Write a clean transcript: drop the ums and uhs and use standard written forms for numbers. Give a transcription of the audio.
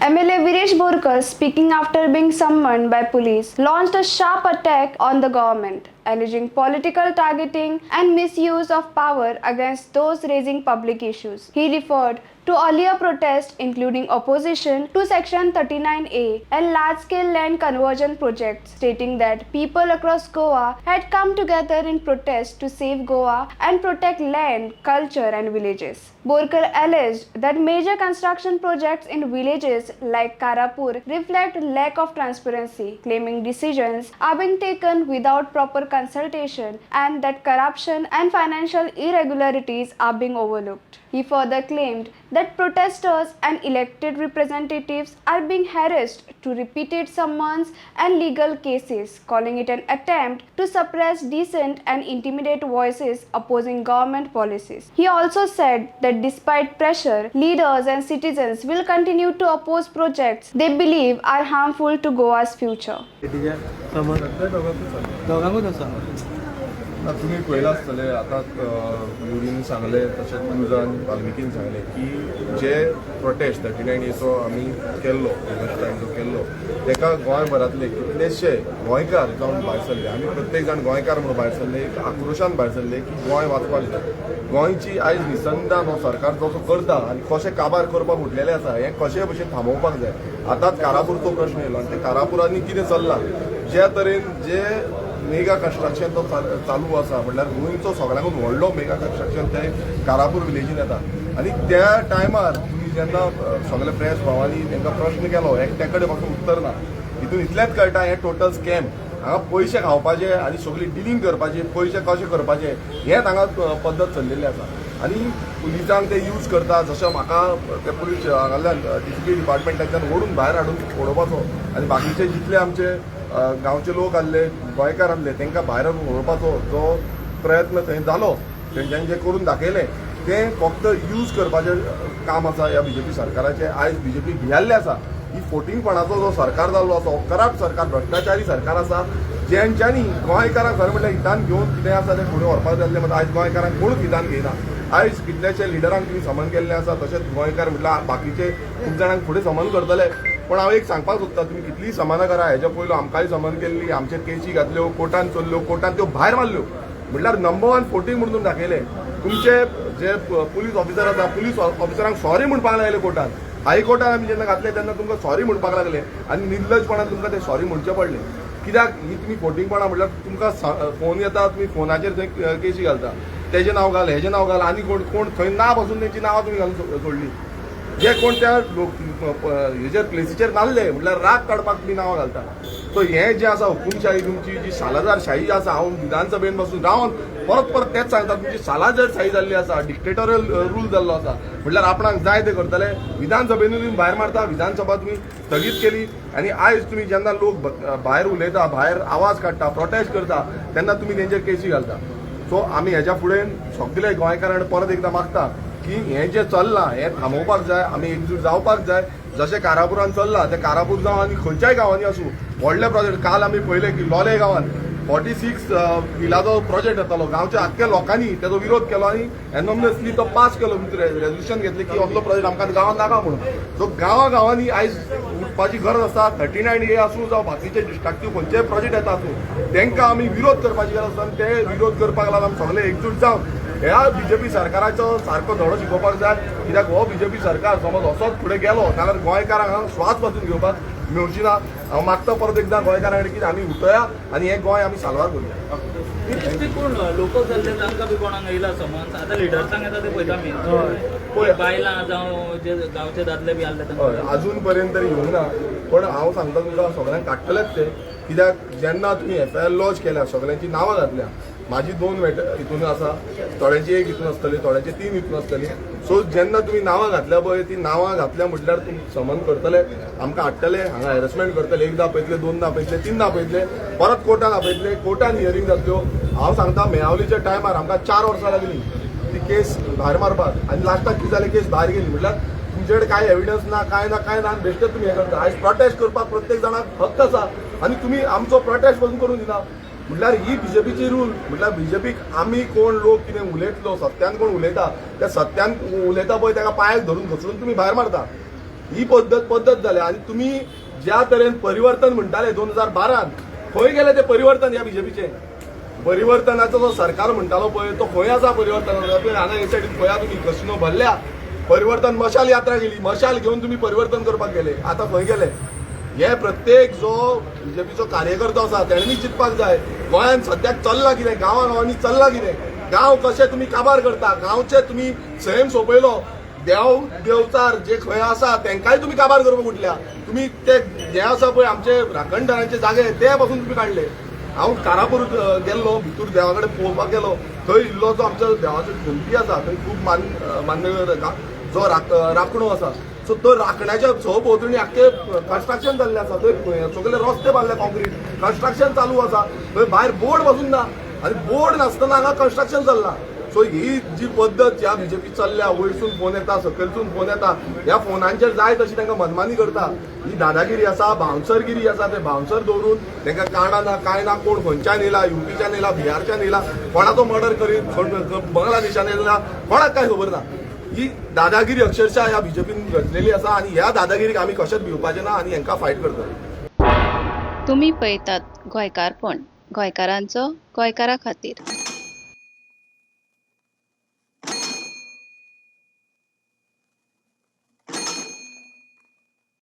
MLA Viresh Borkar, speaking after being summoned by police, launched a sharp attack on the government, alleging political targeting and misuse of power against those raising public issues. He referred to earlier protests, including opposition to Section 39A and large-scale land conversion projects, stating that people across Goa had come together in protest to save Goa and protect land, culture and villages. Borkar alleged that major construction projects in villages like Karapur reflect lack of transparency, claiming decisions are being taken without proper consultation and that corruption and financial irregularities are being overlooked. He further claimed that protesters and elected representatives are being harassed to repeated summons and legal cases, calling it an attempt to suppress dissent and intimidate voices opposing government policies. He also said that despite pressure, leaders and citizens will continue to oppose projects they believe are harmful to Goa's future. तुम्ही पळयलां आसतलें आतां urine सांगलें तशेंच न्यूजान वाल्मिकीन सांगलें की जे prostate 39A आमी केल्लो टायम केल्लो तेका गोंयभरांतले कितलेशे गोंयकार जावन भायर सरले आमी प्रत्येक जाण गोंयकार म्हणून भायर सरले एक आक्रोशान भायर सरले की गोंय वाचपाक जाय गोंयची आयज निसंधान हो सरकार जसो करता आनी कशें काबार करपाक उठलेले आसा हें कशे भशेन थांबोवपाक जाय आतांच कारापूरचो प्रश्न येयलो आनी ते कारापुरांनी कितें चल्लां ज्या तरेन जे मेगा कन्स्ट्रक्शन तो चालू आसा म्हटल्यार गोंयचो सगळ्यांकून व्हडलो मेगा कन्स्ट्रक्शन ते कारापूर विलेजीन येता आनी त्या टायमार तुमी जेन्ना सगळे प्रेस भावांनी तांकां प्रश्न केलो एकट्या कडेन म्हाका उत्तर ना हितून इतलेंच कळटा हें टोटल स्कॅम हांगा पयशे खावपाचे आनी सगळी डिलींग करपाचे पयशे कशे करपाचे हेंच हांगा पद्दत चल्लेली आसा आनी पुलिसांक ते यूज करता जशें म्हाका ते पुलीस हांगांतल्यान DCP डिपार्टमेंटाच्यान ओडून भायर हाडून उडोवपाचो आनी बाकीचे जितले आमचे गांवचे लोक आसले गोंयकार आसले तांकां भायर उडोवपाचो जो प्रयत्न थंय जालो तेंच्यांनी जें करून दाखयलें तें फक्त यूज करपाचें काम आसा ह्या BJP सरकाराचें आयज BJP भियाल्लें आसा ही फोटिंगपणाचो जो सरकार जाल्लो आसा हो करप्ट सरकार भ्रश्टाचारी सरकार आसा जेंच्यांनी गोंयकारांक खरें म्हटल्यार हितान घेवन कितें आसा तें फुडें व्हरपाक जाय मात आयज गोंयकारांक कोणूच हितान घेयना आयज कितलेशे लिडरांक तुमी समन केल्लें आसा तशेंच गोंयकार म्हटल्यार बाकीचे खूब जाणांक फुडें समन करतले पण हांव एक सांगपाक सोदता तुमी कितलीय समाना करा हेच्या पयलू आमकांय समन केल्ली आमचे केसी घातल्यो कोर्टान चल्ल्यो कोर्टान त्यो भायर मारल्यो म्हटल्यार नंबर 1 फोटिंग म्हणून दाखयलें तुमचे जे पुलीस ऑफिसर आसा पुलीस ऑफिसरांक सॉरी म्हणपाक लागले कोर्टान हायकोर्टान आमी जेन्ना घातले तेन्ना तुमकां सॉरी म्हणपाक लागले आनी निर्लजपणान तुमकां ते सॉरी म्हणचे पडले कित्याक ही तुमी फोटिंगपणां म्हटल्यार तुमकां फोन येता तुमी फोनाचेर थंय केसी घालता तेजें नांव घाल हेजें नांव घाल आनी कोण थंय ना पासून तेंची नांवां तुमी घालून सोडली जे कोण त्या हेजेर प्लेसीचेर नासले म्हटल्यार राग काडपाक तुमी नांवां घालता सो हें जें आसा हुकुमशाही तुमची जी सालाजारशाही आसा हांव विधानसभेन बसून रावन परत तेच सांगता तुमची सालाजारशाही जाल्ली आसा डिक्टेटोरियल रूल जाल्लो आसा म्हटल्यार आपणाक जाय ते करतले विधानसभेनूय तुमी भायर मारता विधानसभा तुमी स्थगीत केली आनी आयज तुमी जेन्ना लोक भायर उलयता भायर आवाज काडटा प्रोटेस्ट करता तेन्ना तुमी तेंचेर केसी घालता सो आमी हेच्या फुडें सगळे गोंयकारांक परत एकदां मागता की हें जें चल्लां हें थांबोवपाक जाय आमी एकजूट जावपाक जाय जशें कारापुरान चल्लां तें कारापूर जावं आनी खंयच्याय गांवांनी आसूं व्हडले प्रोजेक्ट काल आमी पळयले की लोलये गांवांत 46 बिलाचो प्रोजेक्ट येतालो गांवच्या आख्ख्या लोकांनी तेजो विरोध केलो आनी एनॉमनसली तो पास केलो रेजोल्युशन घेतलें की असलो प्रोजेक्ट आमकां गांवांत नाका म्हणून सो गांवांनी आयज उठपाची गरज आसा 39A आसूं जावं बाकीचे डिस्ट्रक्टीव खंयचेय प्रोजेक्ट येता आसूं तांकां आमी विरोध करपाची गरज आसा आनी ते विरोध करपाक लागून आमी सगळे एकजूट जावन ह्या BJP सरकाराचो सारको धडो शिकोवपाक जाय कित्याक हो BJP सरकार समज असोच फुडें गेलो जाल्यार गोंयकारांक स्वास पासून घेवपाक मेळची ना हांव मागता परत एकदां गोंयकारांक की आमी उठया आनी हें गोंय आमी साल्वार करुया कोण लोक जाल्ले तांकां बी कोणाक येयला समज आतां लिडर्सांक येता ते पळयता आमी बायलां जावं जे गांवचे दादले बी आसले हय अजून पर्यंत तरी येवंक ना पण हांव सांगता तुमकां सगळ्यांक काडटलेच ते कित्याक जेन्ना तुमी FIR लॉन्च केल्या सगळ्यांची नांवां घातल्या माझी 2 हितून आसा थोड्यांची 1 हितून आसतली थोड्यांची 3 हितून आसतली सो जेन्ना तुमी नांवां घातल्या पळय ती नांवां घातल्या म्हटल्यार तुमी समन करतले आमकां हाडटले हांगा हॅरेसमेंट करतले एकदां आपयतले 2दां आपयतले 3दां आपयतले परत कोर्टान आपयतले कोर्टान हियरींग जातल्यो हांव सांगता मेळावलीच्या टायमार आमकां 4 वर्सां लागलीं ती केस भायर मारपाक आनी लास्टाक कितें जालें केस भायर गेली म्हटल्यार तुमचे कडेन कांय एविडन्स ना कांय ना बेश्टेच तुमी हें करता आयज प्रोटेस्ट करपाक प्रत्येक जाणाक हक्क आसा आनी तुमी आमचो प्रोटेस्ट पासून करून दिना म्हटल्यार ही BJPची रूल म्हटल्यार BJPक आमी कोण लोक कितें उलयतलो सत्यान कोण उलयता त्या सत्यान उलयता पळय ताका पांयाक धरून घसरून तुमी भायर मारता ही पद्धत झाली. आणि तुम्ही ज्या तरेन परिवर्तन म्हणटाले 2012 खंय गेले ते परिवर्तन ह्या बीजेपीचे? परिवर्तनाचो जो सरकार म्हणटालो पळय तो खंय आसा परिवर्तनाचो? हांगा हे सायडीन पळया तुम्ही कसिनो भरल्या. परिवर्तन मशाल यात्रा गेली, मशाल घेऊन तुम्ही परिवर्तन करपाक गेले. आता खंय गेले? हे प्रत्येक जो बीजेपीचो कार्यकर्तो आसा तेणी चिंतपाक जाय गोंयांत सद्याक चल्लां कितें, गांवांनी चल्लां कितें, गांव कशे तुम्ही काबार करता, गांवचे तुम्ही सैम सोंपयलो. देवचार जे खंय आसा तेंकाय तुम्ही काबार करपाक उठल्या. तुम्ही ते जे आसा पळय आमचे राखणदारांचे जागे ते पासून तुम्ही काडले. हांव कारापूर गेल्लो, भितूर देवा कडेन पळोवपाक गेलो. थंय इल्लो जो आमचो देवाचो घंटी आसा थंय खूब मान्य जो राखणो आसा. सो तो राखण्याच्या भोंवतणी आख्खे कन्स्ट्रक्शन जाल्लें आसा. थंय सगळे रस्ते बांदले, कॉन्क्रीट कन्स्ट्रक्शन चालू आसा. थंय भायर बोर्ड पासून ना आनी बोर्ड नासतना हांगा कन्स्ट्रक्शन चल्लां. सो ही जी पद्दत ह्या बीजेपी चल्ल्या, वयरसून फोन येता, सकयलसून फोन येता, ह्या फोनांचेर जाय तशी तांकां मनमानी करता. ही दादागिरी आसा, बाउन्सरगिरी आसा. ते बाउन्सर दवरून तांकां काणा ना काय ना, कोण खंयच्यान येयला, युपीच्यान येयला, बिहारच्यान येयला, कोणाचो मर्डर करीत, बांगलादेशान येयला, कोणाक काय खबर ना. ही दादागिरी अक्षरशः ह्या बीजेपीन रचलेली आसा आनी ह्या दादागिरीक आमी कशेंच भिवपाचे ना आनी हांकां फायट करतले. तुम्ही पळयतात गोंयकारपण, गोंयकारांचो गोंयकारा खातीर.